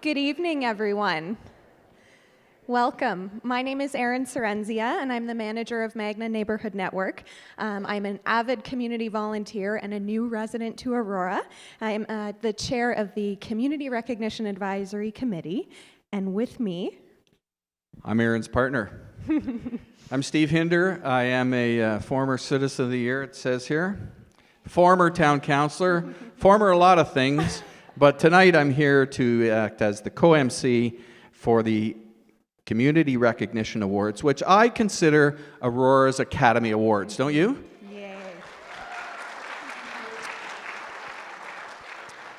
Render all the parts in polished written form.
Good evening, everyone. Welcome. My name is Erin Sorrenzia, and I'm the manager of Magna Neighborhood Network. I'm an avid community volunteer and a new resident to Aurora. I'm the chair of the Community Recognition Advisory Committee, and with me... I'm Erin's partner. I'm Steve Hinder. I am a former Citizen of the Year, it says here. Former town councillor, former a lot of things, but tonight I'm here to act as the co-MC for the Community Recognition Awards, which I consider Aurora's Academy Awards, don't you? Yay.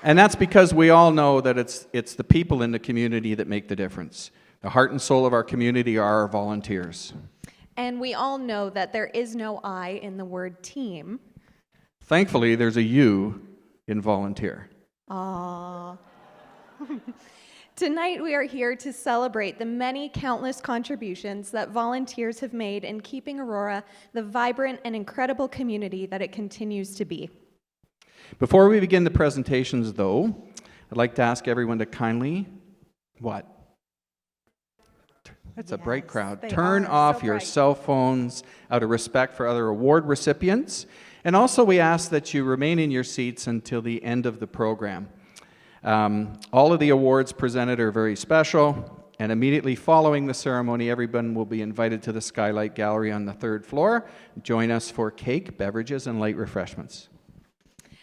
And that's because we all know that it's the people in the community that make the difference. The heart and soul of our community are our volunteers. And we all know that there is no I in the word team. Thankfully, there's a U in volunteer. Aww. Tonight we are here to celebrate the many countless contributions that volunteers have made in keeping Aurora the vibrant and incredible community that it continues to be. Before we begin the presentations, though, I'd like to ask everyone to kindly, what? It's a bright crowd. Turn off your cell phones out of respect for other award recipients. And also we ask that you remain in your seats until the end of the program. All of the awards presented are very special, and immediately following the ceremony, everyone will be invited to the Skylight Gallery on the 3rd floor. Join us for cake, beverages, and light refreshments.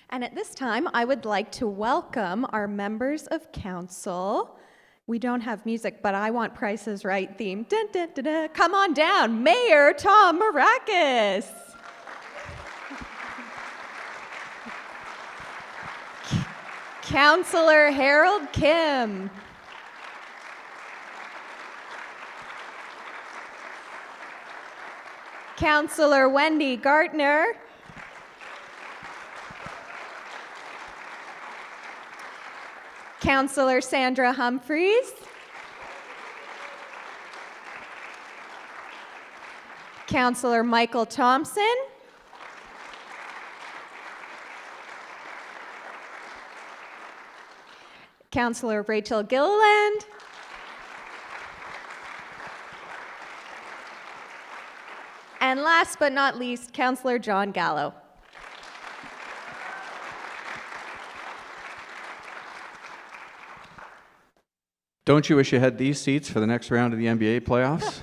And at this time, I would like to welcome our members of council. We don't have music, but I want Price is Right theme. Dun, dun, dun, dun. Come on down, Mayor Tom Marakis. Councillor Harold Kim. Councillor Wendy Gartner. Councillor Sandra Humphreys. Councillor Michael Thompson. Councillor Rachel Gilliland. And last but not least, Councillor John Gallo. Don't you wish you had these seats for the next round of the NBA playoffs?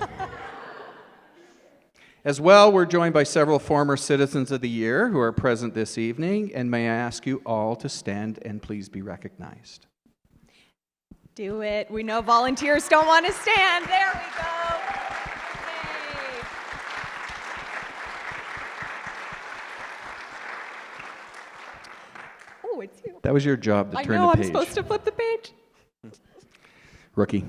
As well, we're joined by several former Citizens of the Year who are present this evening, and may I ask you all to stand and please be recognized. Do it. We know volunteers don't want to stand. There we go. Yay. Oh, it's you. That was your job to turn the page. I know, I'm supposed to flip the page. Rookie.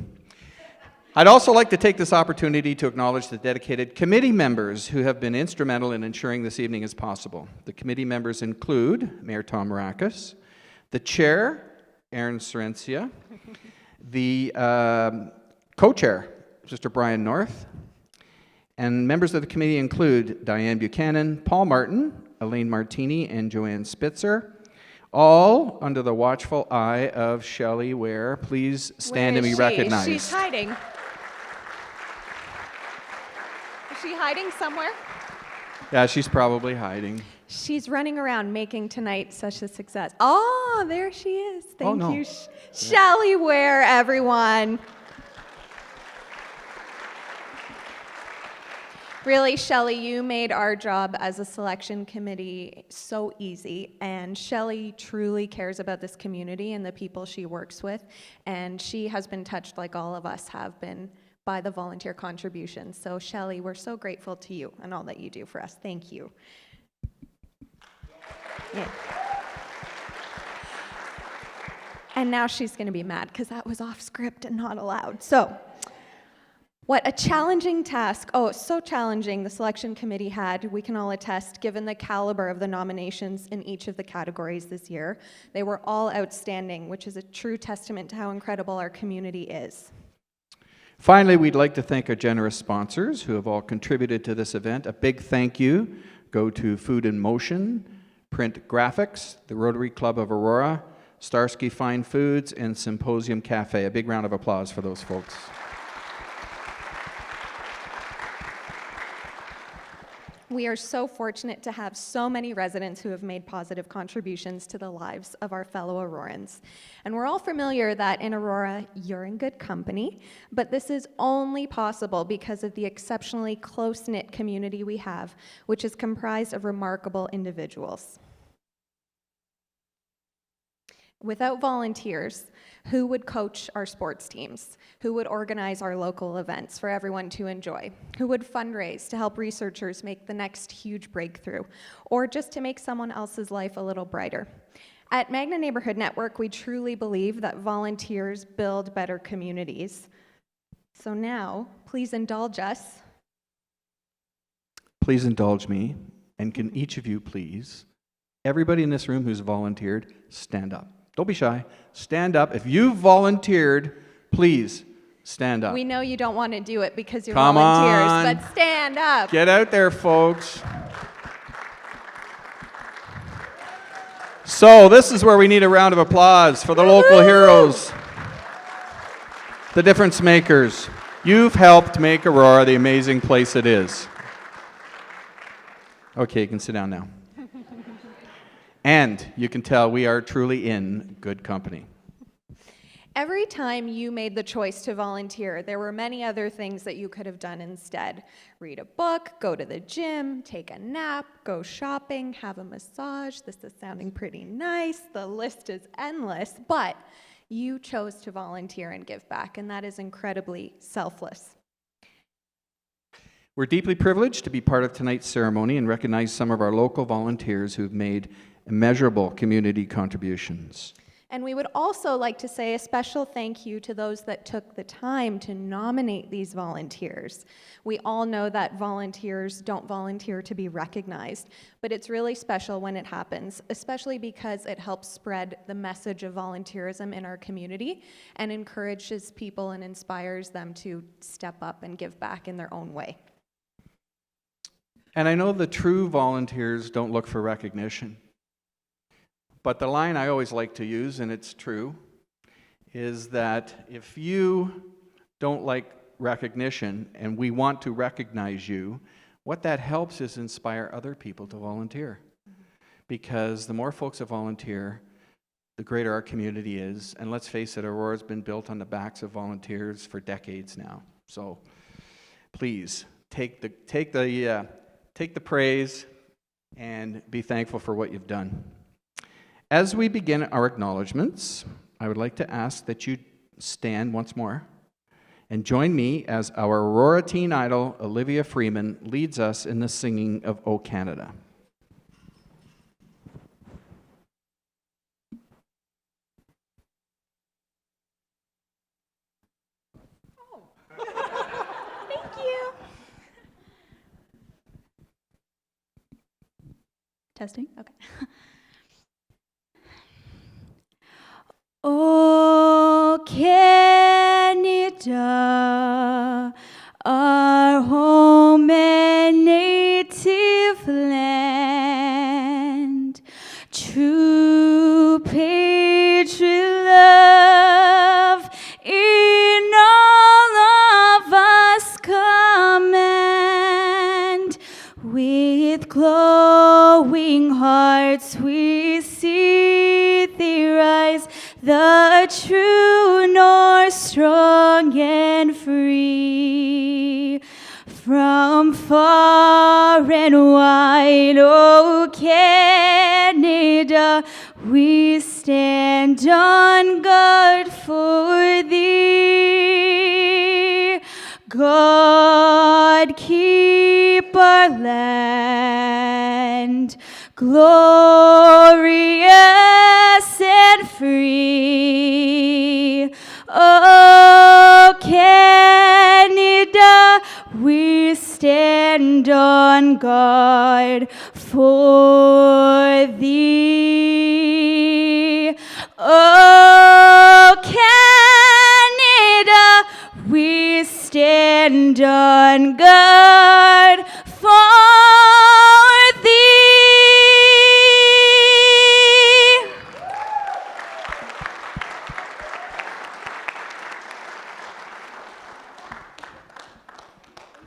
I'd also like to take this opportunity to acknowledge the dedicated committee members who have been instrumental in ensuring this evening is possible. The committee members include Mayor Tom Marakis, the chair, Erin Sorrenzia, the co-chair, Sister Brian North, and members of the committee include Diane Buchanan, Paul Martin, Elaine Martini, and Joanne Spitzer, all under the watchful eye of Shelley Ware. Please stand and be recognized. She's hiding. Is she hiding somewhere? Yeah, she's probably hiding. She's running around making tonight such a success. Oh, there she is. Thank you. Shelley Ware, everyone. Really, Shelley, you made our job as a selection committee so easy, and Shelley truly cares about this community and the people she works with, and she has been touched, like all of us have been, by the volunteer contributions. So Shelley, we're so grateful to you and all that you do for us. Thank you. Yeah. And now she's going to be mad because that was off script and not allowed. So, what a challenging task. Oh, so challenging the selection committee had, we can all attest, given the caliber of the nominations in each of the categories this year. They were all outstanding, which is a true testament to how incredible our community is. Finally, we'd like to thank our generous sponsors who have all contributed to this event. A big thank you go to Food in Motion, Print Graphics, the Rotary Club of Aurora, Starsky Fine Foods, and Symposium Cafe. A big round of applause for those folks. We are so fortunate to have so many residents who have made positive contributions to the lives of our fellow Aurorans. And we're all familiar that in Aurora, you're in good company, but this is only possible because of the exceptionally close-knit community we have, which is comprised of remarkable individuals. Without volunteers, who would coach our sports teams? Who would organize our local events for everyone to enjoy? Who would fundraise to help researchers make the next huge breakthrough? Or just to make someone else's life a little brighter? At Magna Neighborhood Network, we truly believe that volunteers build better communities. So now, please indulge us. Please indulge me, and can each of you please, everybody in this room who's volunteered, stand up. Don't be shy. Stand up. If you've volunteered, please stand up. We know you don't want to do it because you're Come volunteers, on. but stand up. Get out there, folks. So this is where we need a round of applause for the local heroes, the difference makers. You've helped make Aurora the amazing place it is. Okay, you can sit down now. And you can tell we are truly in good company. Every time you made the choice to volunteer, there were many other things that you could have done instead. Read a book, go to the gym, take a nap, go shopping, have a massage. This is sounding pretty nice. The list is endless, but you chose to volunteer and give back, and that is incredibly selfless. We're deeply privileged to be part of tonight's ceremony and recognize some of our local volunteers who've made immeasurable community contributions. And we would also like to say a special thank you to those that took the time to nominate these volunteers. We all know that volunteers don't volunteer to be recognized, but it's really special when it happens, especially because it helps spread the message of volunteerism in our community and encourages people and inspires them to step up and give back in their own way. And I know the true volunteers don't look for recognition. But the line I always like to use, and it's true, is that if you don't like recognition and we want to recognize you, what that helps is inspire other people to volunteer. Because the more folks that volunteer, the greater our community is. And let's face it, Aurora's been built on the backs of volunteers for decades now. So please, take the praise and be thankful for what you've done. As we begin our acknowledgements, I would like to ask that you stand once more and join me as our Aurora teen idol, Olivia Freeman, leads us in the singing of O Canada. Thank you. Testing? Okay. O Canada, our home and native land, true patriot love in all of us command. With glowing hearts we see thee rise, the true North, strong and free. From far and wide, O Canada, we stand on guard for thee. God, keep our land glorious and free. O Canada, we stand on guard for thee. O Canada, we stand on guard for thee.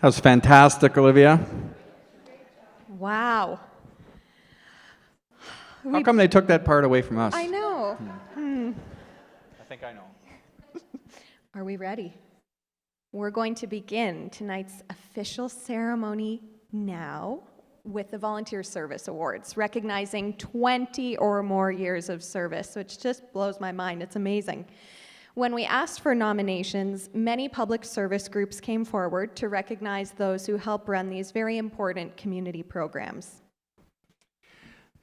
That was fantastic, Olivia. Wow. How come they took that part away from us? I know. I think I know. Are we ready? We're going to begin tonight's official ceremony now with the Volunteer Service Awards, recognizing 20 or more years of service, which just blows my mind. It's amazing. When we asked for nominations, many public service groups came forward to recognize those who help run these very important community programs.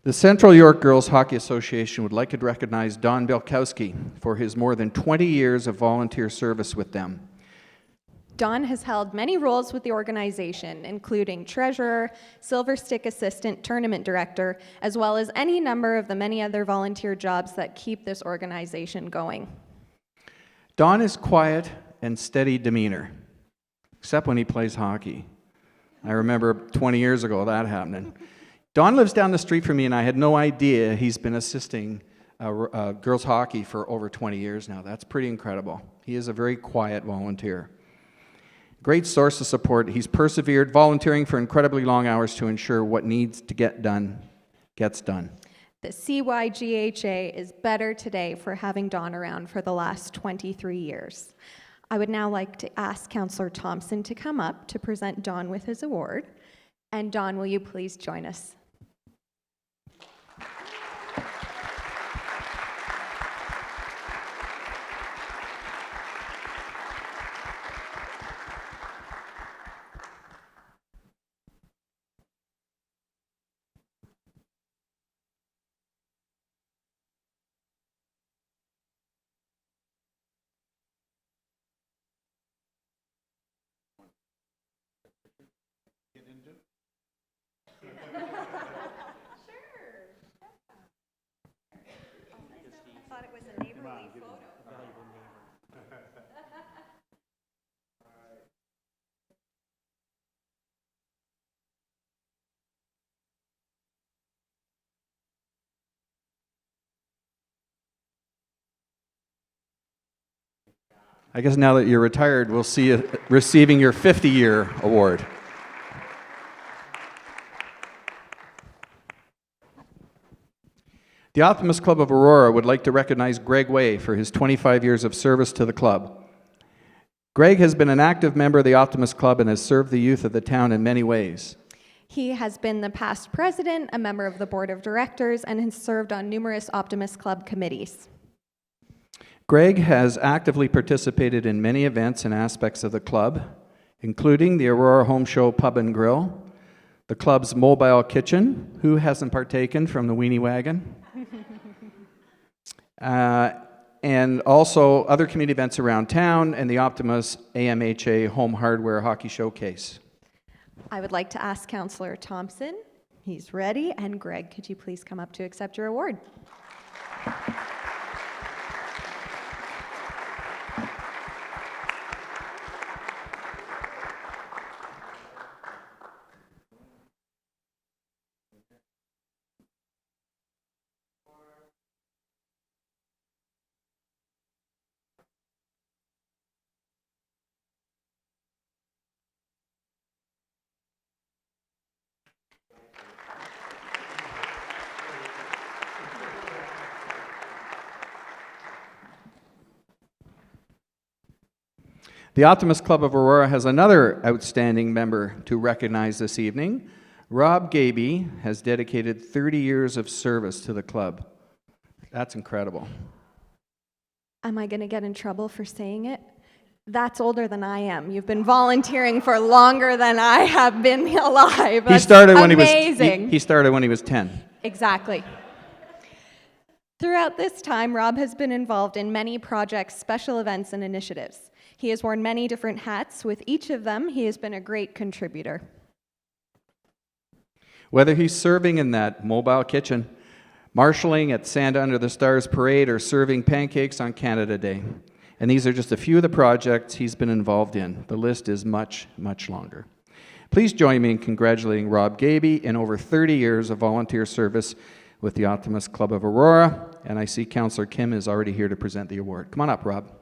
The Central York Girls Hockey Association would like to recognize Don Belkowski for his more than 20 years of volunteer service with them. Don has held many roles with the organization, including treasurer, Silver Stick assistant, tournament director, as well as any number of the many other volunteer jobs that keep this organization going. Don is quiet and steady demeanor, except when he plays hockey. I remember 20 years ago that happening. Don lives down the street from me, and I had no idea he's been assisting girls hockey for over 20 years now. That's pretty incredible. He is a very quiet volunteer. Great source of support. He's persevered, volunteering for incredibly long hours to ensure what needs to get done gets done. The CYGHA is better today for having Don around for the last 23 years. I would now like to ask Councillor Thompson to come up to present Don with his award. And Don, will you please join us? I guess now that you're retired, we'll see you receiving your 50-year award. The Optimist Club of Aurora would like to recognize Greg Way for his 25 years of service to the club. Greg has been an active member of the Optimist Club and has served the youth of the town in many ways. He has been the past president, a member of the board of directors, and has served on numerous Optimist Club committees. Greg has actively participated in many events and aspects of the club, including the Aurora Home Show Pub and Grill, the club's mobile kitchen. Who hasn't partaken from the Weenie Wagon? And also other community events around town and the Optimus AMHA Home Hardware Hockey Showcase. I would like to ask Councillor Thompson, he's ready, and Greg, could you please come up to accept your award? The Optimist Club of Aurora has another outstanding member to recognize this evening. Rob Gaby has dedicated 30 years of service to the club. That's incredible. Am I going to get in trouble for saying it? That's older than I am. You've been volunteering for longer than I have been alive. That's he started when amazing. he started when he was 10. Exactly. Throughout this time, Rob has been involved in many projects, special events, and initiatives. He has worn many different hats. With each of them, he has been a great contributor. Whether he's serving in that mobile kitchen, marshalling at Santa Under the Stars Parade, or serving pancakes on Canada Day. And these are just a few of the projects he's been involved in. The list is much, much longer. Please join me in congratulating Rob Gaby in over 30 years of volunteer service with the Optimist Club of Aurora. And I see Councillor Kim is already here to present the award. Come on up, Rob.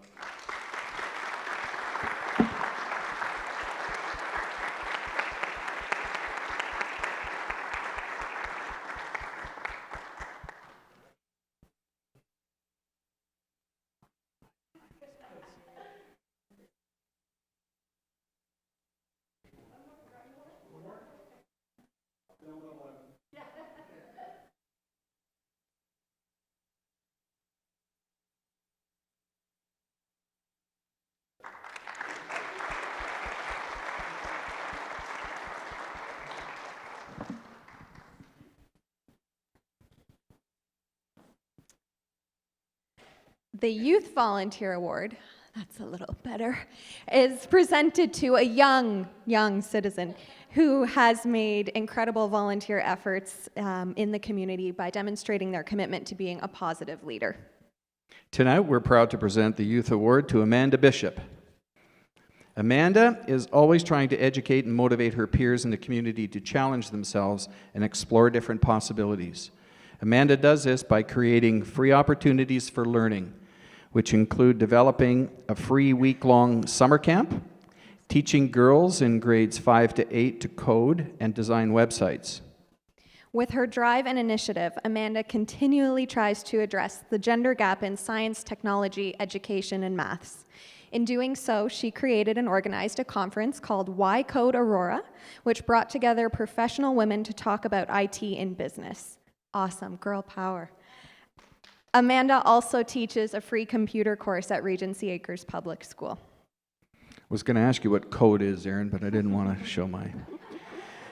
The Youth Volunteer Award, that's a little better, is presented to a young citizen who has made incredible volunteer efforts in the community by demonstrating their commitment to being a positive leader. Tonight, we're proud to present the Youth Award to Amanda Bishop. Amanda is always trying to educate and motivate her peers in the community to challenge themselves and explore different possibilities. Amanda does this by creating free opportunities for learning, which include developing a free week-long summer camp, teaching girls in grades 5 to 8 to code and design websites. With her drive and initiative, Amanda continually tries to address the gender gap in science, technology, education, and maths. In doing so, she created and organized a conference called Why Code Aurora, which brought together professional women to talk about IT in business. Awesome, girl power. Amanda also teaches a free computer course at Regency Acres Public School. I was going to ask you what code is, Erin, but I didn't want to show mine.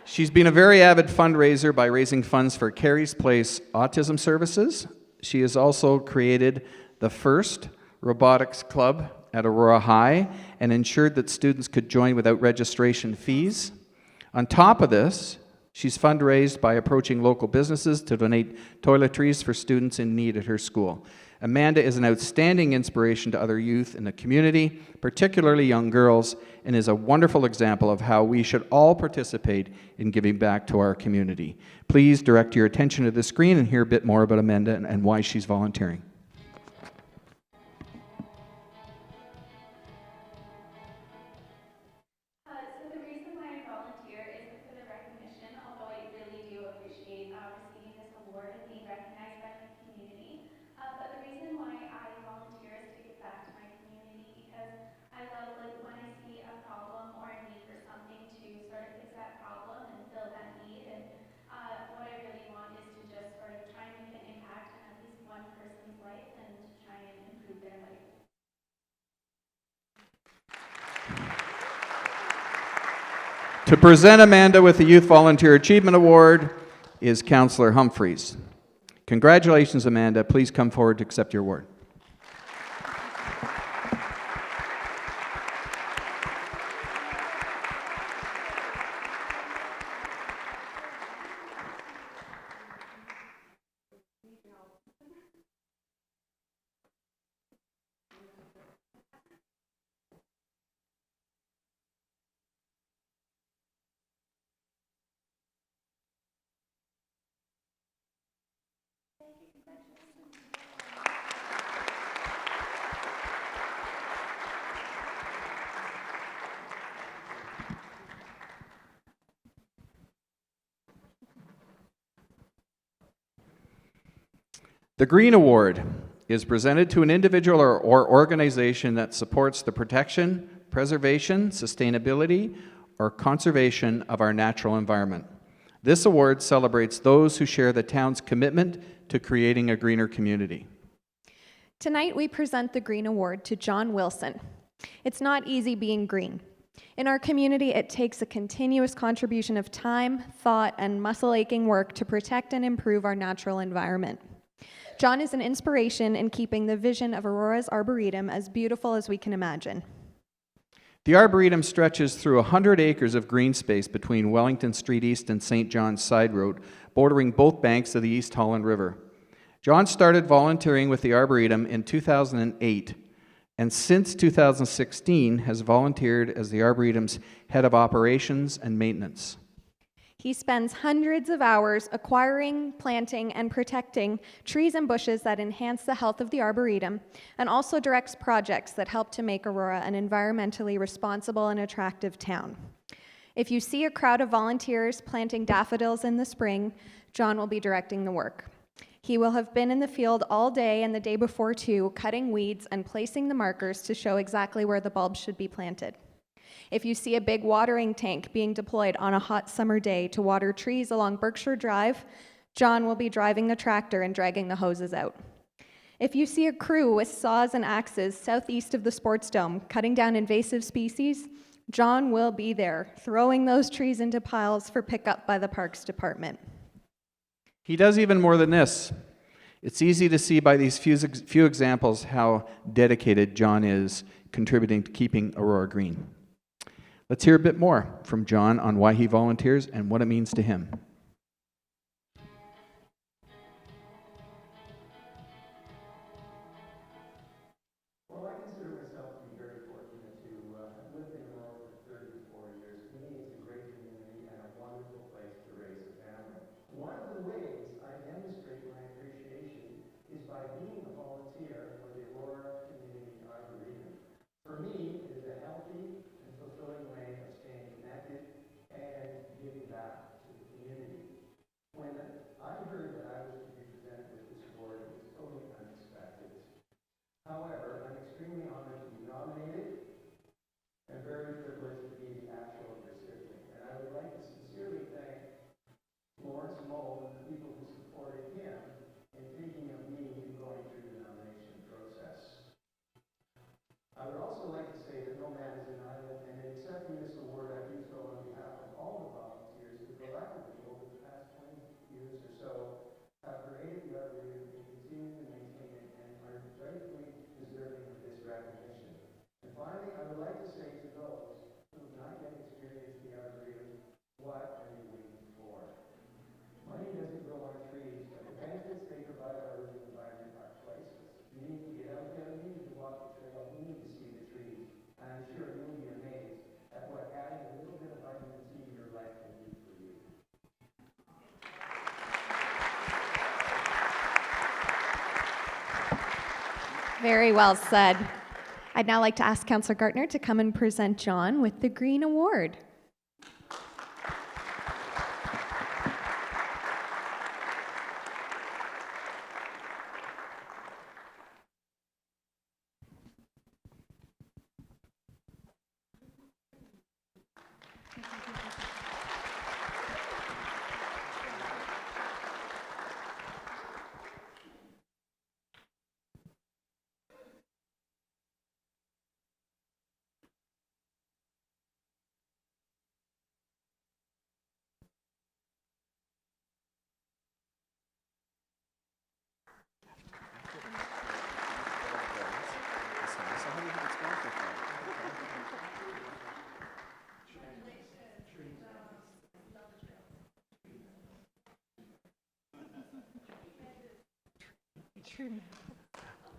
She's been a very avid fundraiser by raising funds for Carey's Place Autism Services. She has also created the first robotics club at Aurora High and ensured that students could join without registration fees. On top of this, she's fundraised by approaching local businesses to donate toiletries for students in need at her school. Amanda is an outstanding inspiration to other youth in the community, particularly young girls, and is a wonderful example of how we should all participate in giving back to our community. Please direct your attention to the screen and hear a bit more about Amanda and why she's volunteering. So the reason why I volunteer isn't for the recognition, although I really do appreciate receiving this award and being recognized by my community. But the reason why I volunteer is to give back to my community because I love when I see a problem or a need for something to sort of fix that problem and fill that need. And what I really want is to just sort of try and make an impact on at least one person's life and to try and improve their life. To present Amanda with the Youth Volunteer Achievement Award is Councillor Humphreys. Congratulations, Amanda. Please come forward to accept your award. The Green Award is presented to an individual or organization that supports the protection, preservation, sustainability, or conservation of our natural environment. This award celebrates those who share the town's commitment to creating a greener community. Tonight, we present the Green Award to John Wilson. It's not easy being green. In our community, it takes a continuous contribution of time, thought, and muscle-aching work to protect and improve our natural environment. John is an inspiration in keeping the vision of Aurora's Arboretum as beautiful as we can imagine. The Arboretum stretches through 100 acres of green space between Wellington Street East and St. John's Side Road, bordering both banks of the East Holland River. John started volunteering with the Arboretum in 2008, and since 2016 has volunteered as the Arboretum's head of operations and maintenance. He spends hundreds of hours acquiring, planting, and protecting trees and bushes that enhance the health of the Arboretum, and also directs projects that help to make Aurora an environmentally responsible and attractive town. If you see a crowd of volunteers planting daffodils in the spring, John will be directing the work. He will have been in the field all day and the day before too, cutting weeds and placing the markers to show exactly where the bulbs should be planted. If you see a big watering tank being deployed on a hot summer day to water trees along Berkshire Drive, John will be driving the tractor and dragging the hoses out. If you see a crew with saws and axes southeast of the Sports Dome cutting down invasive species, John will be there, throwing those trees into piles for pickup by the Parks Department. He does even more than this. It's easy to see by these few examples how dedicated John is contributing to keeping Aurora green. Let's hear a bit more from John on why he volunteers and what it means to him. Well, I consider myself to be very fortunate to have lived in Aurora for 34 years. To me, it's a great community and a wonderful place to raise a family. One of the ways I demonstrate my appreciation is by being a volunteer for the Aurora Community Arboretum. For me, it is a healthy and fulfilling way of staying connected and giving back to the community. When I heard that I was to be presented with this award, it was totally unexpected. However, I'm extremely honored to be nominated and very privileged to be the actual recipient. And I would like to sincerely thank Lawrence Moll and the people who supported him in thinking of me in going through the nomination process. I would also like to say that no man is an island, and in accepting this award, I do so on behalf of all the volunteers who collectively over the past 20 years or so have created the Arboretum and continue to maintain it and are rightfully deserving of this recognition. And finally, I would like to say to those who have not yet experienced the Arboretum, what are you waiting for? Money doesn't grow on trees, but the benefits they provide our urban environment are priceless. You need to get out there, you need to walk the trail, you need to see the trees. And I'm sure you'll be amazed at what adding a little bit of vitamin C in your life can do for you. Very well said. I'd now like to ask Councillor Gartner to come and present John with the Green Award.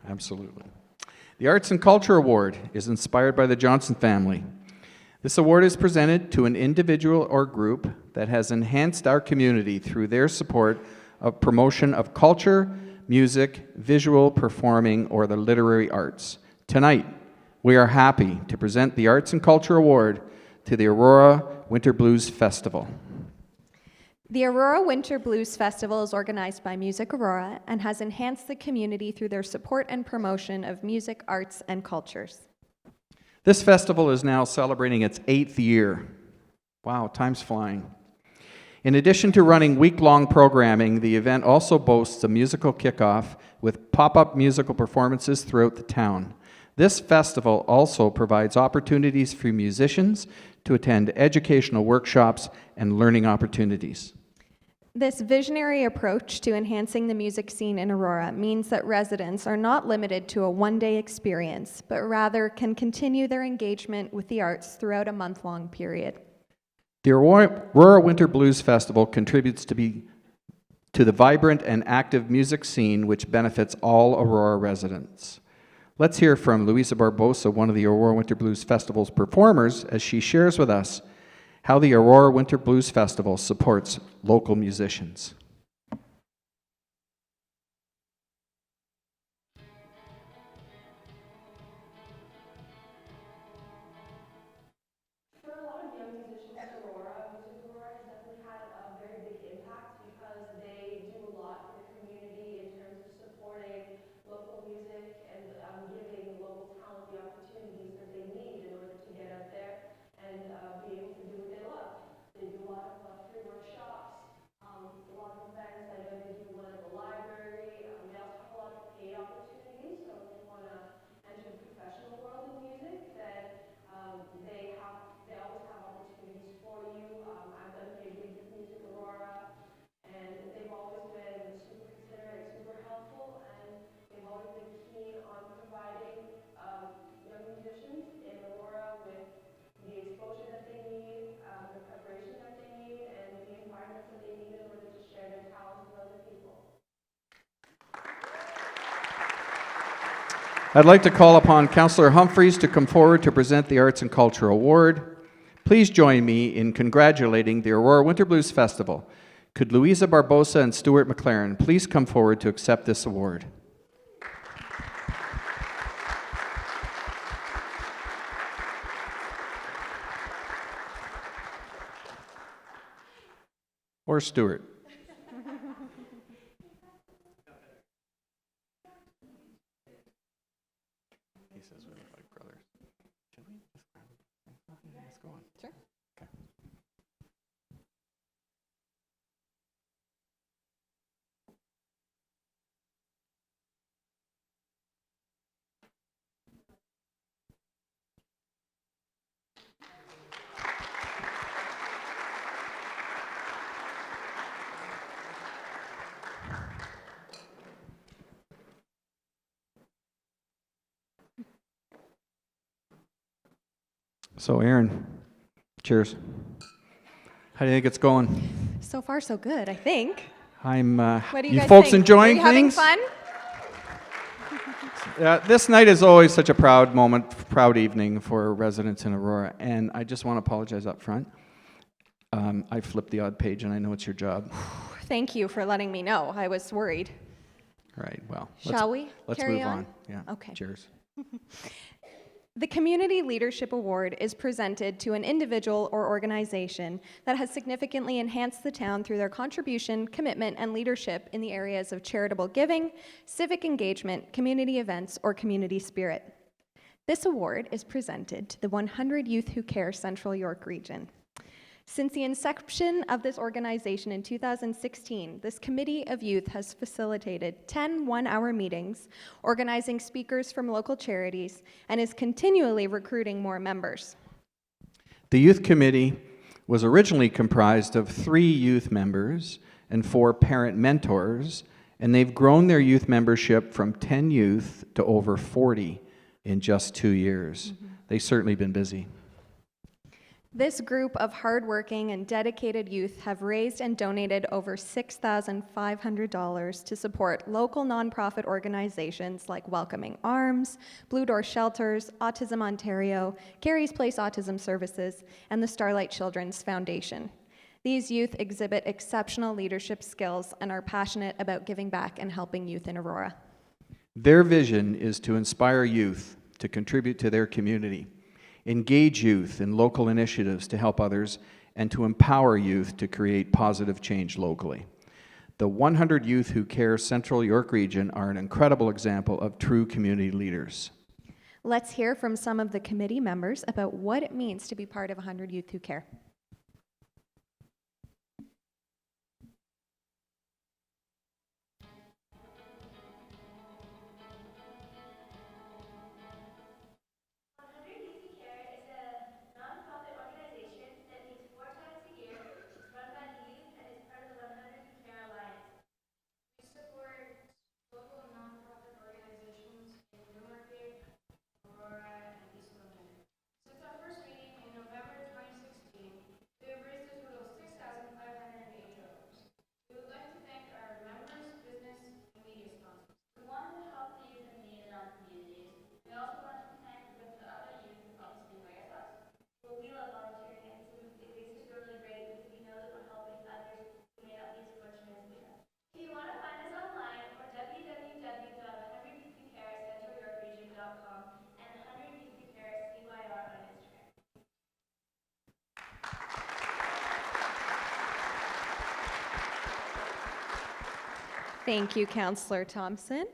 Absolutely. The Arts and Culture Award is inspired by the Johnson family. This award is presented to an individual or group that has enhanced our community through their support of promotion of culture, music, visual, performing, or the literary arts. Tonight, we are happy to present the Arts and Culture Award to the Aurora Winter Blues Festival. The Aurora Winter Blues Festival is organized by Music Aurora and has enhanced the community through their support and promotion of music, arts, and cultures. This festival is now celebrating its 8th year. Wow, time's flying. In addition to running week-long programming, the event also boasts a musical kickoff with pop-up musical performances throughout the town. This festival also provides opportunities for musicians to attend educational workshops and learning opportunities. This visionary approach to enhancing the music scene in Aurora means that residents are not limited to a one-day experience, but rather can continue their engagement with the arts throughout a month-long period. The Aurora Winter Blues Festival contributes to the vibrant and active music scene which benefits all Aurora residents. Let's hear from Luisa Barbosa, one of the Aurora Winter Blues Festival's performers, as she shares with us how the Aurora Winter Blues Festival supports local musicians. For a lot of young musicians in Aurora, Music Aurora has definitely had a very big impact because they do a lot for the community in terms of supporting local music and giving local talent the opportunities that they need in order to get out there and be able to do what they love. They do a lot of free workshops, a lot of I'd like to call upon Councillor Humphreys to come forward to present the Arts and Culture Award. Please join me in congratulating the Aurora Winter Blues Festival. Could Louisa Barbosa and Stuart McLaren please come forward to accept this award? Or Stuart. He says we're like brothers. Should we? Let's go on. Sure. Okay. So, Aaron, cheers. How do you think it's going? So far, so good, I think. I'm. What do you guys folks think? enjoying Are you things? having fun? This night is always such a proud moment, proud evening for residents in Aurora, and I just want to apologize up front. I flipped the odd page, and I know it's your job. Thank you for letting me know. I was worried. Right. Well, Shall we let's carry move on? on. Yeah. Okay. Cheers. The Community Leadership Award is presented to an individual or organization that has significantly enhanced the town through their contribution, commitment, and leadership in the areas of charitable giving, civic engagement, community events, or community spirit. This award is presented to the 100 Youth Who Care Central York Region. Since the inception of this organization in 2016, this Committee of Youth has facilitated 10 one-hour meetings, organizing speakers from local charities, and is continually recruiting more members. The Youth Committee was originally comprised of 3 youth members and 4 parent mentors, and they've grown their youth membership from 10 youth to over 40 in just 2 years. They've certainly been busy. This group of hardworking and dedicated youth have raised and donated over $6,500 to support local nonprofit organizations like Welcoming Arms, Blue Door Shelters, Autism Ontario, Carey's Place Autism Services, and the Starlight Children's Foundation. These youth exhibit exceptional leadership skills and are passionate about giving back and helping youth in Aurora. Their vision is to inspire youth to contribute to their community, engage youth in local initiatives to help others, and to empower youth to create positive change locally. The 100 Youth Who Care Central York Region are an incredible example of true community leaders. Let's hear from some of the committee members about what it means to be part of 100 Youth Who Care. Thank you, Councillor Thompson.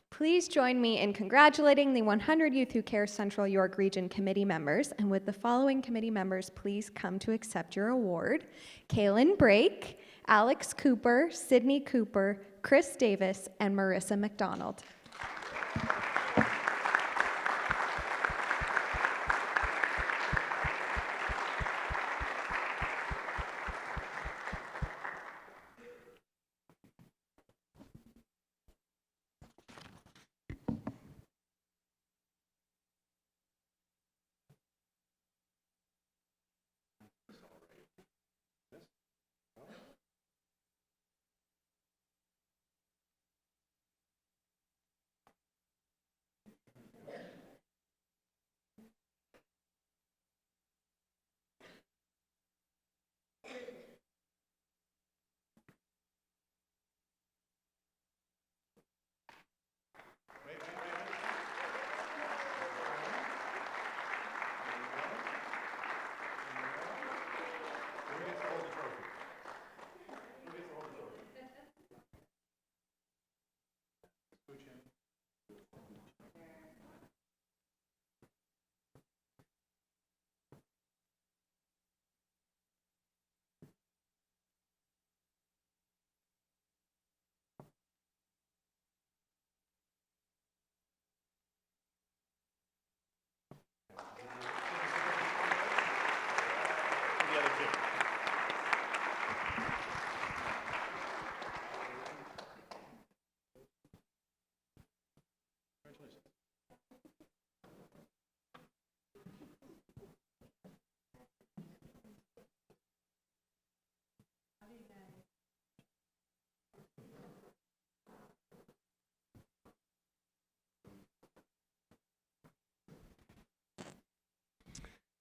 Please join me in congratulating the 100 Youth Who Care Central York Region committee members, and with the following committee members, please come to accept your award. Kaylin Brake, Alex Cooper, Sydney Cooper, Chris Davis, and Marissa McDonald.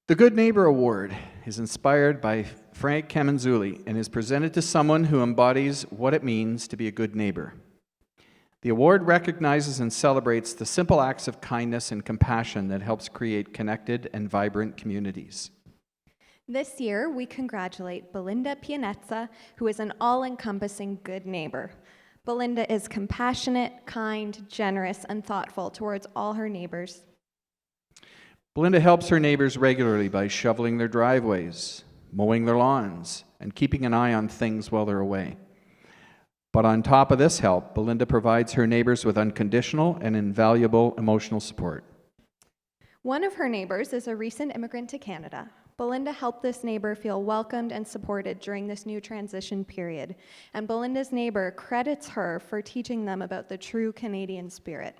The Good Neighbor Award is inspired by Frank Camanzuli and is presented to someone who embodies what it means to be a good neighbor. The award recognizes and celebrates the simple acts of kindness and compassion that helps create connected and vibrant communities. This year, we congratulate Belinda Pianezza, who is an all-encompassing good neighbor. Belinda is compassionate, kind, generous, and thoughtful towards all her neighbors. Belinda helps her neighbors regularly by shoveling their driveways, mowing their lawns, and keeping an eye on things while they're away. But on top of this help, Belinda provides her neighbors with unconditional and invaluable emotional support. One of her neighbors is a recent immigrant to Canada. Belinda helped this neighbor feel welcomed and supported during this new transition period, and Belinda's neighbor credits her for teaching them about the true Canadian spirit.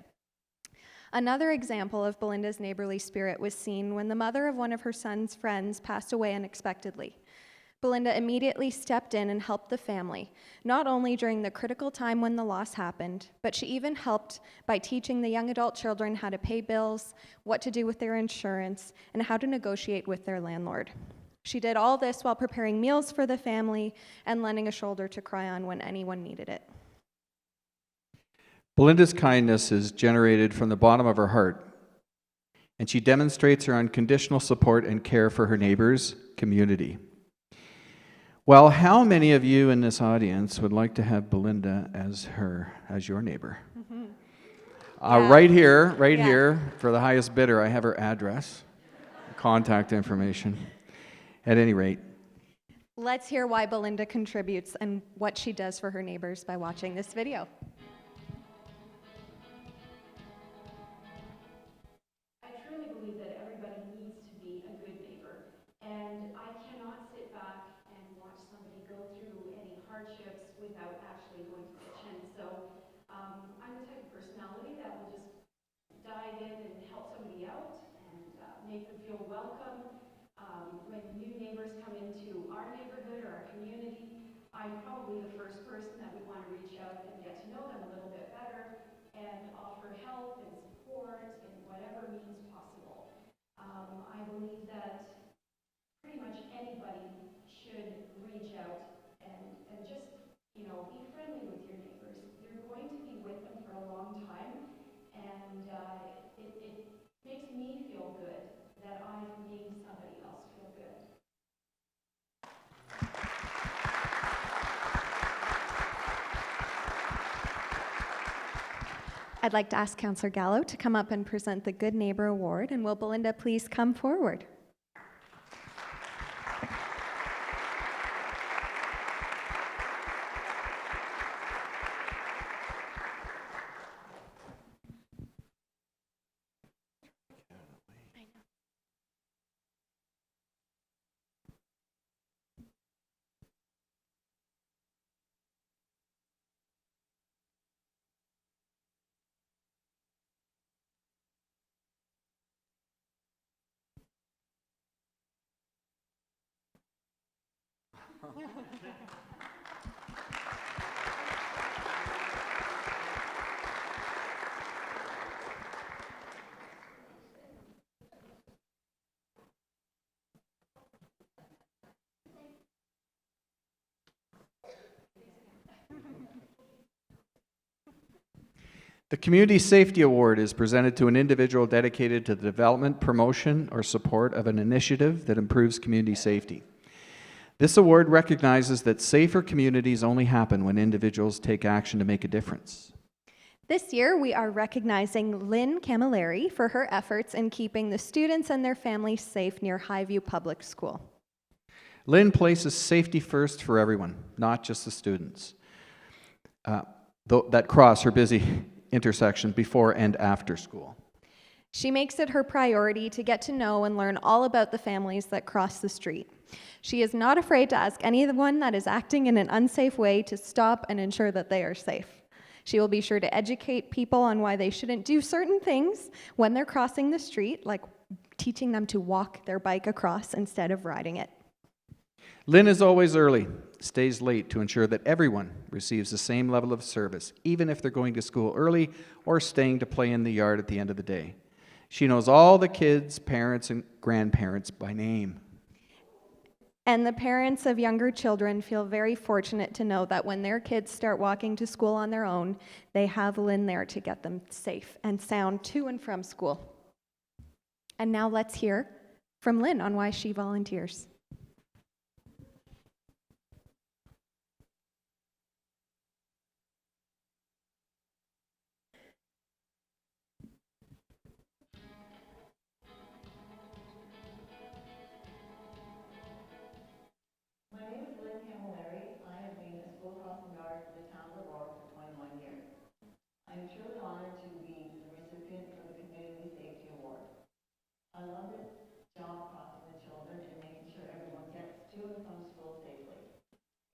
Another example of Belinda's neighborly spirit was seen when the mother of one of her son's friends passed away unexpectedly. Belinda immediately stepped in and helped the family, not only during the critical time when the loss happened, but she even helped by teaching the young adult children how to pay bills, what to do with their insurance, and how to negotiate with their landlord. She did all this while preparing meals for the family and lending a shoulder to cry on when anyone needed it. Belinda's kindness is generated from the bottom of her heart, and she demonstrates her unconditional support and care for her neighbors' community. Well, how many of you in this audience would like to have Belinda as your neighbor? Mm-hmm. Yeah. Right here, Yeah. here, for the highest bidder, I have her address, contact information. At any rate, Let's hear why Belinda contributes and what she does for her neighbors by watching this video. I truly believe that everybody needs to be a good neighbor, and I cannot sit back and watch somebody go through any hardships without actually going to pitch in. So I'm the type of personality that will just dive in and help somebody out and make them feel welcome. When new neighbors come into our neighborhood or our community, I'm probably the first person that we want to reach out and get to know them a little bit better and offer help and support in whatever means possible. I believe that pretty much anybody should reach out and just, be friendly with your neighbors. You're going to be with them for a long time, and it makes me feel good that I've made somebody else feel good. I'd like to ask Councillor Gallo to come up and present the Good Neighbor Award, and will Belinda please come forward? the Community Safety Award is presented to an individual dedicated to the development, promotion, or support of an initiative that improves community safety. This award recognizes that safer communities only happen when individuals take action to make a difference. This year, we are recognizing Lynn Camilleri for her efforts in keeping the students and their families safe near Highview Public School. Lynn places safety first for everyone, not just the students, that cross her busy intersection before and after school. She makes it her priority to get to know and learn all about the families that cross the street. She is not afraid to ask anyone that is acting in an unsafe way to stop and ensure that they are safe. She will be sure to educate people on why they shouldn't do certain things when they're crossing the street, like teaching them to walk their bike across instead of riding it. Lynn is always early, stays late to ensure that everyone receives the same level of service, even if they're going to school early or staying to play in the yard at the end of the day. She knows all the kids, parents, and grandparents by name. And the parents of younger children feel very fortunate to know that when their kids start walking to school on their own, they have Lynn there to get them safe and sound to and from school. And now let's hear from Lynn on why she volunteers. My name is Lynn Camilleri. I have been a school crossing guard for the town of Aurora for 21 years. I am truly honored to be the recipient for the Community Safety Award. I love this job crossing the children and making sure everyone gets to and from school safely.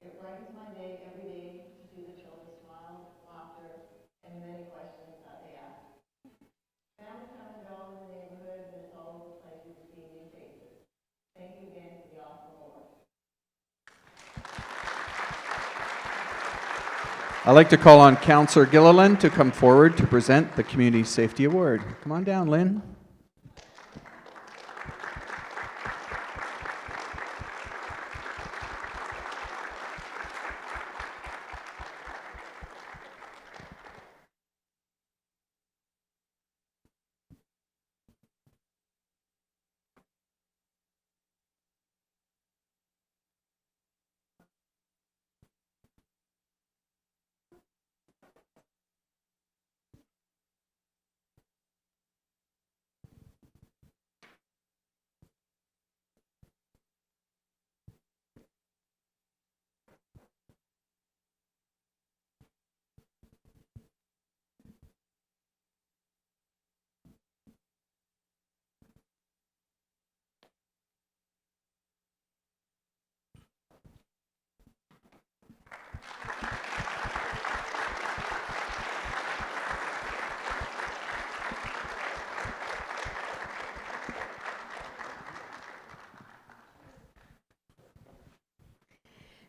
It brightens my day every day to see the children smile, laughter, and many questions that they ask. Families come and go in the neighborhood, but it's always a pleasure to see new faces. Thank you again for the awesome award. I'd like to call on Councillor Gilliland to come forward to present the Community Safety Award. Come on down, Lynn.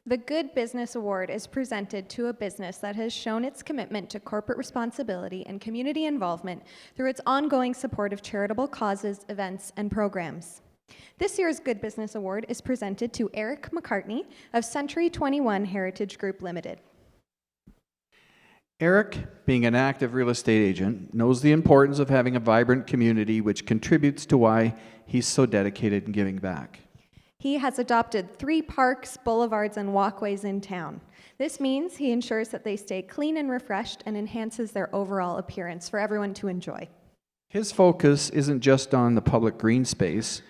The Good Business Award is presented to a business that has shown its commitment to corporate responsibility and community involvement through its ongoing support of charitable causes, events, and programs. This year's Good Business Award is presented to Eric McCartney of Century 21 Heritage Group Limited. Eric, being an active real estate agent, knows the importance of having a vibrant community, which contributes to why he's so dedicated in giving back. He has adopted 3 parks, boulevards, and walkways in town. This means he ensures that they stay clean and refreshed and enhances their overall appearance for everyone to enjoy. His focus isn't just on the public green space,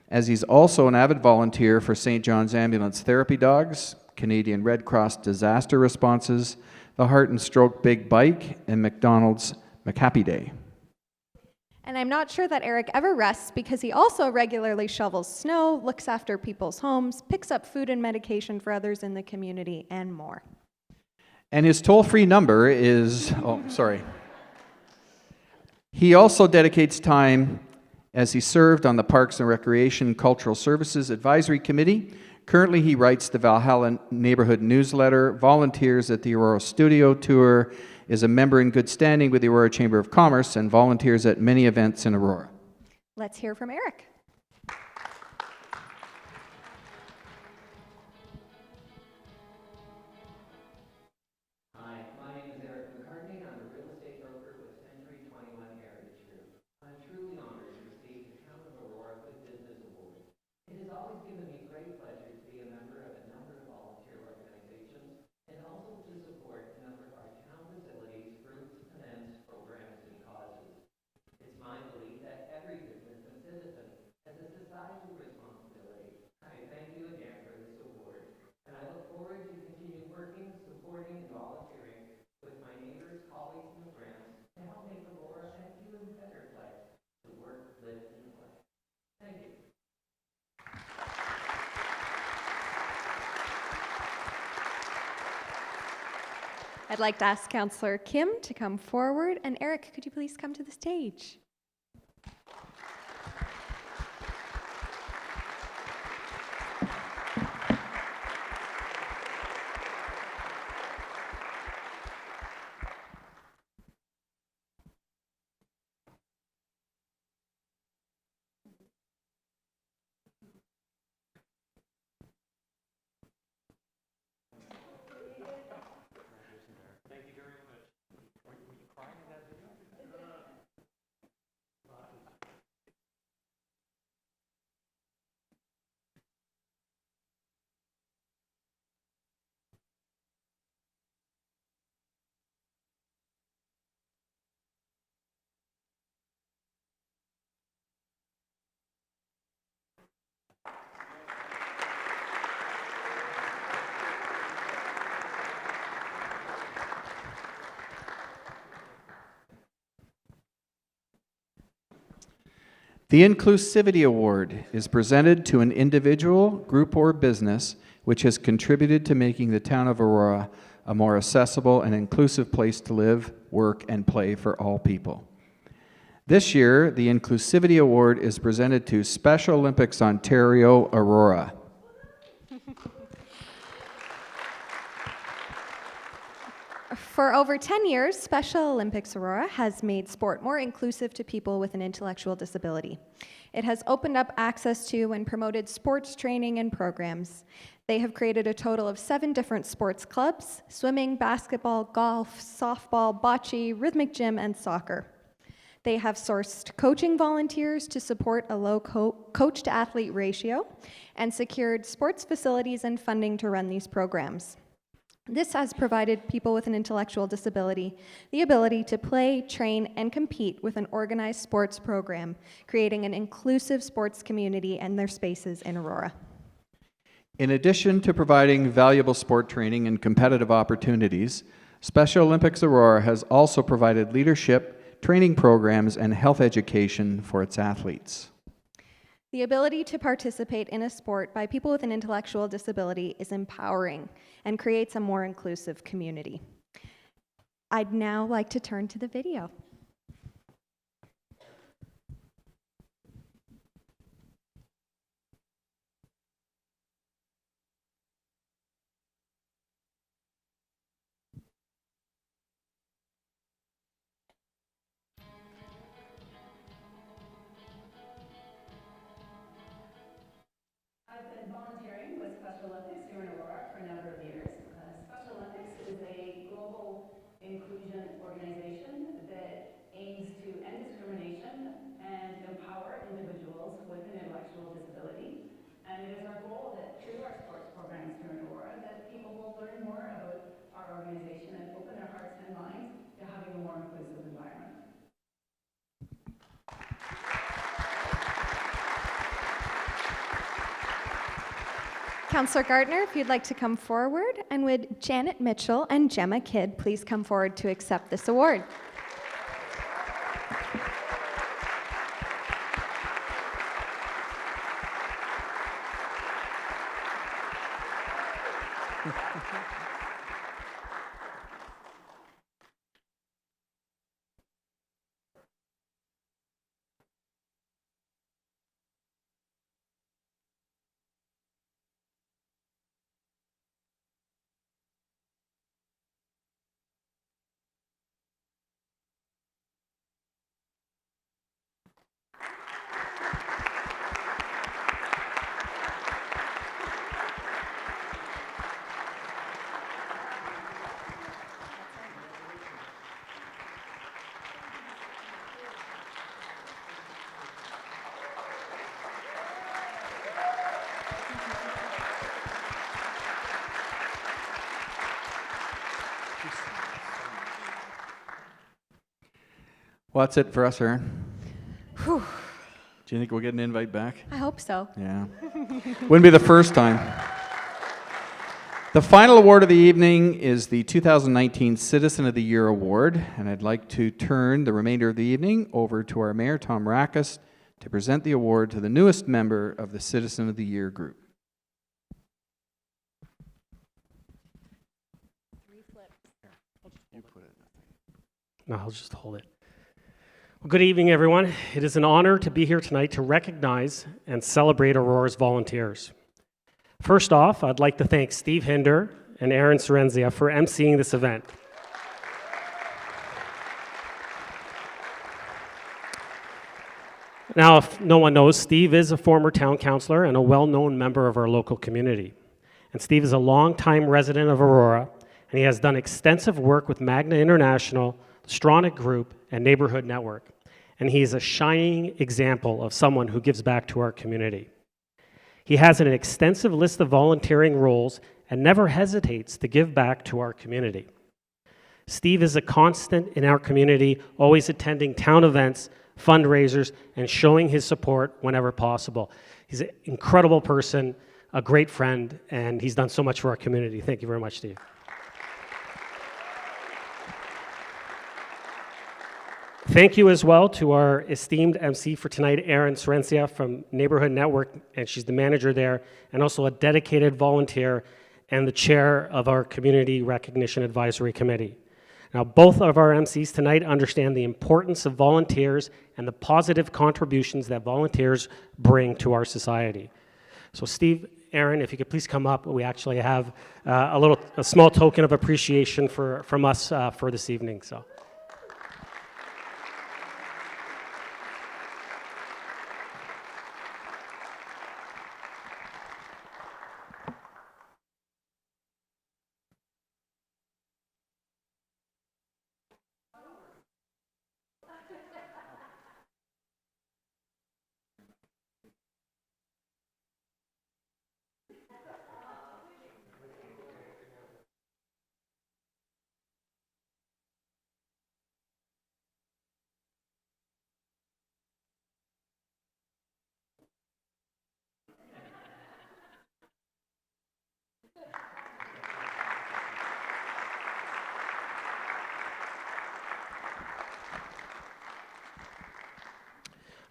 as he's also an avid volunteer for St. John's Ambulance Therapy Dogs, Canadian Red Cross Disaster Responses, the Heart and Stroke Big Bike, and McDonald's McHappy Day. And I'm not sure that Eric ever rests because he also regularly shovels snow, looks after people's homes, picks up food and medication for others in the community, and more. And his toll-free number is, He also dedicates time as he served on the Parks and Recreation Cultural Services Advisory Committee. Currently, he writes the Valhalla Neighborhood Newsletter, volunteers at the Aurora Studio Tour, is a member in good standing with the Aurora Chamber of Commerce, and volunteers at many events in Aurora. Let's hear from Eric. Hi, my name is Eric McCartney. I'm a real estate broker with Century 21 Heritage Group. I'm truly honored to receive the Town of Aurora Good Business Award. It has always given me great pleasure to be a member of a number of volunteer organizations and also to support a number of our town facilities, groups, events, programs, and causes. It's my belief that every business and citizen has a societal responsibility. I thank you again for this award, and I look forward to continue working, supporting, and volunteering with my neighbors, colleagues, and friends to help make Aurora an even better place to work, live, and play. Thank you. I'd like to ask Councillor Kim to come forward. And Eric, could you please come to the stage? The Inclusivity Award is presented to an individual, group, or business which has contributed to making the town of Aurora a more accessible and inclusive place to live, work, and play for all people. This year, the Inclusivity Award is presented to Special Olympics Ontario Aurora. For over 10 years, Special Olympics Aurora has made sport more inclusive to people with an intellectual disability. It has opened up access to and promoted sports training and programs. They have created a total of 7 different sports clubs: swimming, basketball, golf, softball, bocce, rhythmic gym, and soccer. They have sourced coaching volunteers to support a low coach-to-athlete ratio and secured sports facilities and funding to run these programs. This has provided people with an intellectual disability the ability to play, train, and compete with an organized sports program, creating an inclusive sports community and their spaces in Aurora. In addition to providing valuable sport training and competitive opportunities, Special Olympics Aurora has also provided leadership, training programs, and health education for its athletes. The ability to participate in a sport by people with an intellectual disability is empowering and creates a more inclusive community. I'd now like to turn to the video. I've been volunteering with Special Olympics here in Aurora for a number of years. Special Olympics is a global inclusion organization that aims to end discrimination and empower individuals with an intellectual disability. And it is our goal that through our sports programs here in Aurora that people will learn more about our organization and open their hearts and minds to having a more inclusive environment. Councillor Gardner, if you'd like to come forward, and would Janet Mitchell and Gemma Kidd please come forward to accept this award. Well, that's it for us, Erin. Whew, Do you think we'll get an invite back? I hope so. Yeah. Wouldn't be the first time. The final award of the evening is the 2019 Citizen of the Year Award, and I'd like to turn the remainder of the evening over to our Mayor, Tom Rackus, to present the award to the newest member of the Citizen of the Year group. No, I'll just hold it. Well, good evening, everyone. It is an honor to be here tonight to recognize and celebrate Aurora's volunteers. First off, I'd like to thank Steve Hinder and Aaron Sorrenzia for emceeing this event. Now, if no one knows, Steve is a former town councillor and a well-known member of our local community. And Steve is a longtime resident of Aurora, and he has done extensive work with Magna International, Stronach Group, and Neighborhood Network. And he is a shining example of someone who gives back to our community. He has an extensive list of volunteering roles and never hesitates to give back to our community. Steve is a constant in our community, always attending town events, fundraisers, and showing his support whenever possible. He's an incredible person, a great friend, and he's done so much for our community. Thank you very much, Steve. Thank you as well to our esteemed MC for tonight, Erin Sorencia from Neighborhood Network, and she's the manager there, and also a dedicated volunteer and the chair of our Community Recognition Advisory Committee. Now, both of our MCs tonight understand the importance of volunteers and the positive contributions that volunteers bring to our society. So Steve, Erin, if you could please come up. We actually have a small token of appreciation from us for this evening. So.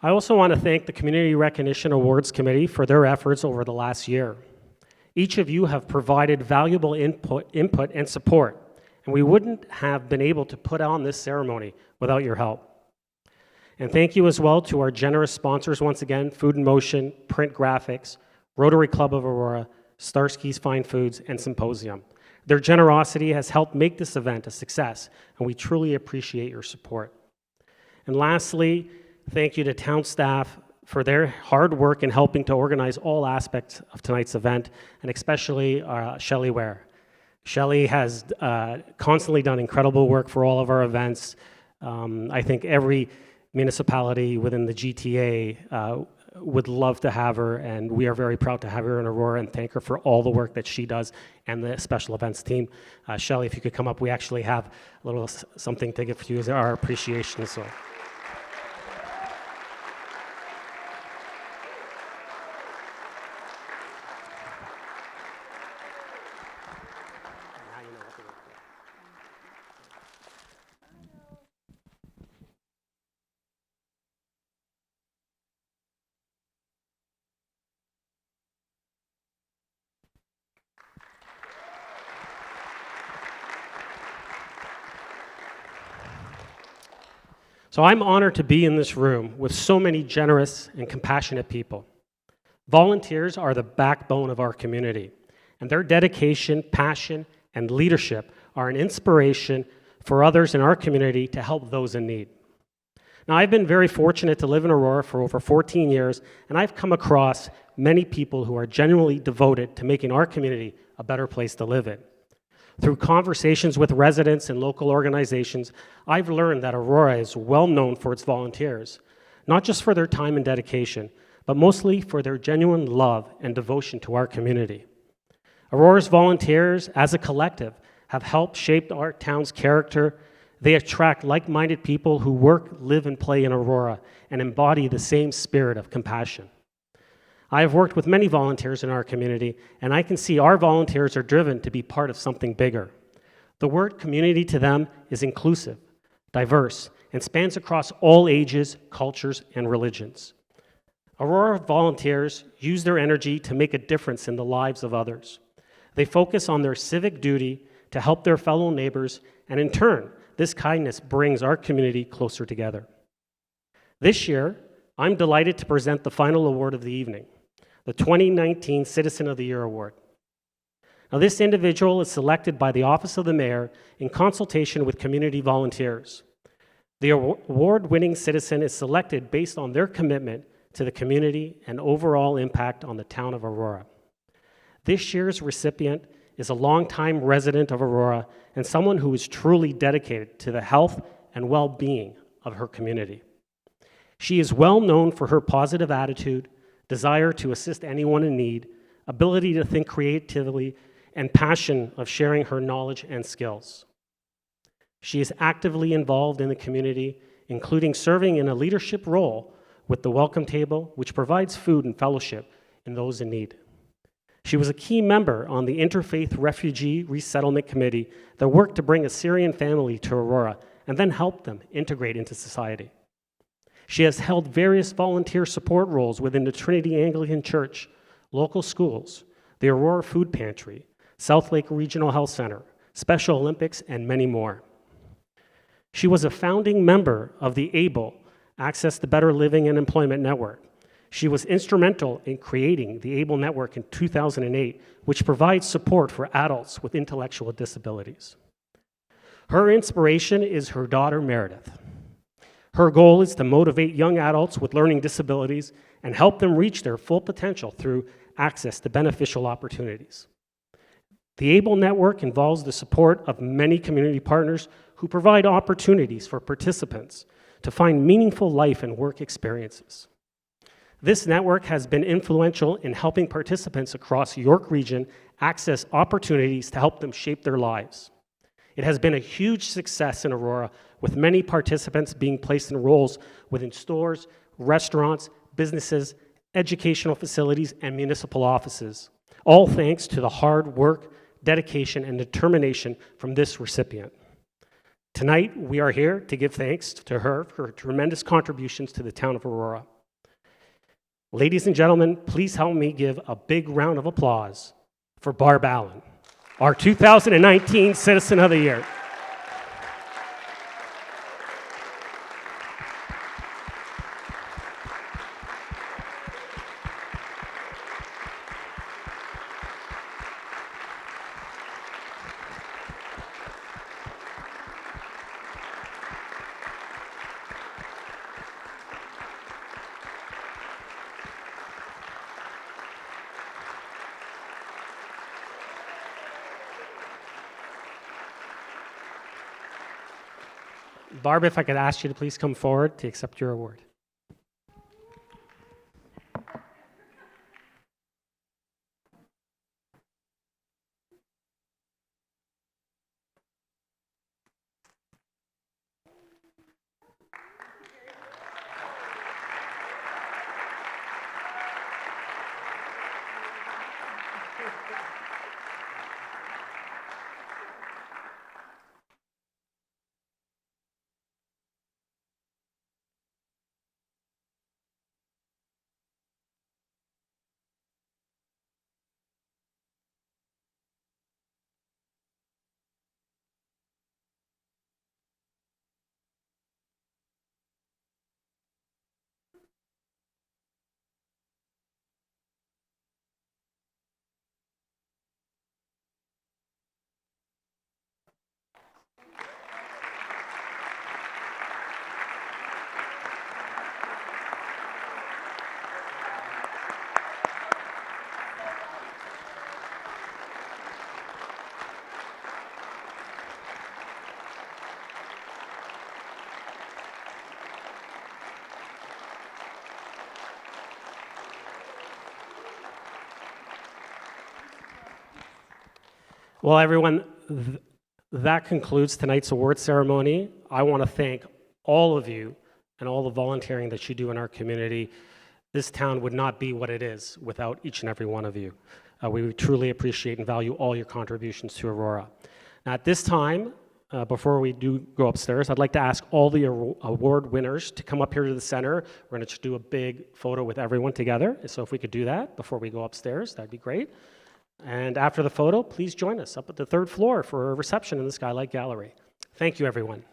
I also want to thank the Community Recognition Awards Committee for their efforts over the last year. Each of you have provided valuable input and support, and we wouldn't have been able to put on this ceremony without your help. And thank you as well to our generous sponsors once again, Food in Motion, Print Graphics, Rotary Club of Aurora, Starsky's Fine Foods, and Symposium. Their generosity has helped make this event a success, and we truly appreciate your support. And lastly, thank you to town staff for their hard work in helping to organize all aspects of tonight's event, and especially Shelley Ware. Shelley has constantly done incredible work for all of our events. I think every municipality within the GTA would love to have her, and we are very proud to have her in Aurora and thank her for all the work that she does and the special events team. Shelley, if you could come up, we actually have a little something to give to you as our appreciation. So. So I'm honored to be in this room with so many generous and compassionate people. Volunteers are the backbone of our community, and their dedication, passion, and leadership are an inspiration for others in our community to help those in need. Now, I've been very fortunate to live in Aurora for over 14 years, and I've come across many people who are genuinely devoted to making our community a better place to live in. Through conversations with residents and local organizations, I've learned that Aurora is well known for its volunteers, not just for their time and dedication, but mostly for their genuine love and devotion to our community. Aurora's volunteers, as a collective, have helped shape our town's character. They attract like-minded people who work, live, and play in Aurora and embody the same spirit of compassion. I have worked with many volunteers in our community, and I can see our volunteers are driven to be part of something bigger. The word community to them is inclusive, diverse, and spans across all ages, cultures, and religions. Aurora volunteers use their energy to make a difference in the lives of others. They focus on their civic duty to help their fellow neighbors, and in turn, this kindness brings our community closer together. This year, I'm delighted to present the final award of the evening, the 2019 Citizen of the Year Award. Now, this individual is selected by the Office of the Mayor in consultation with community volunteers. The award-winning citizen is selected based on their commitment to the community and overall impact on the town of Aurora. This year's recipient is a longtime resident of Aurora and someone who is truly dedicated to the health and well-being of her community. She is well known for her positive attitude, desire to assist anyone in need, ability to think creatively, and passion of sharing her knowledge and skills. She is actively involved in the community, including serving in a leadership role with the Welcome Table, which provides food and fellowship in those in need. She was a key member on the Interfaith Refugee Resettlement Committee that worked to bring a Syrian family to Aurora and then help them integrate into society. She has held various volunteer support roles within the Trinity Anglican Church, local schools, the Aurora Food Pantry, South Lake Regional Health Center, Special Olympics, and many more. She was a founding member of the ABLE, Access to Better Living and Employment Network. She was instrumental in creating the ABLE Network in 2008, which provides support for adults with intellectual disabilities. Her inspiration is her daughter, Meredith. Her goal is to motivate young adults with learning disabilities and help them reach their full potential through access to beneficial opportunities. The ABLE Network involves the support of many community partners who provide opportunities for participants to find meaningful life and work experiences. This network has been influential in helping participants across York Region access opportunities to help them shape their lives. It has been a huge success in Aurora, with many participants being placed in roles within stores, restaurants, businesses, educational facilities, and municipal offices, all thanks to the hard work, dedication, and determination from this recipient. Tonight, we are here to give thanks to her for her tremendous contributions to the town of Aurora. Ladies and gentlemen, please help me give a big round of applause for Barb Allen, our 2019 Citizen of the Year. Barb, if I could ask you to please come forward to accept your award. Well, everyone, that concludes tonight's award ceremony. I want to thank all of you and all the volunteering that you do in our community. This town would not be what it is without each and every one of you. We truly appreciate and value all your contributions to Aurora. Now, at this time, before we do go upstairs, I'd like to ask all the award winners to come up here to the center. We're going to do a big photo with everyone together. So if we could do that before we go upstairs, that'd be great. And after the photo, please join us up at the third floor for a reception in the Skylight Gallery. Thank you, everyone.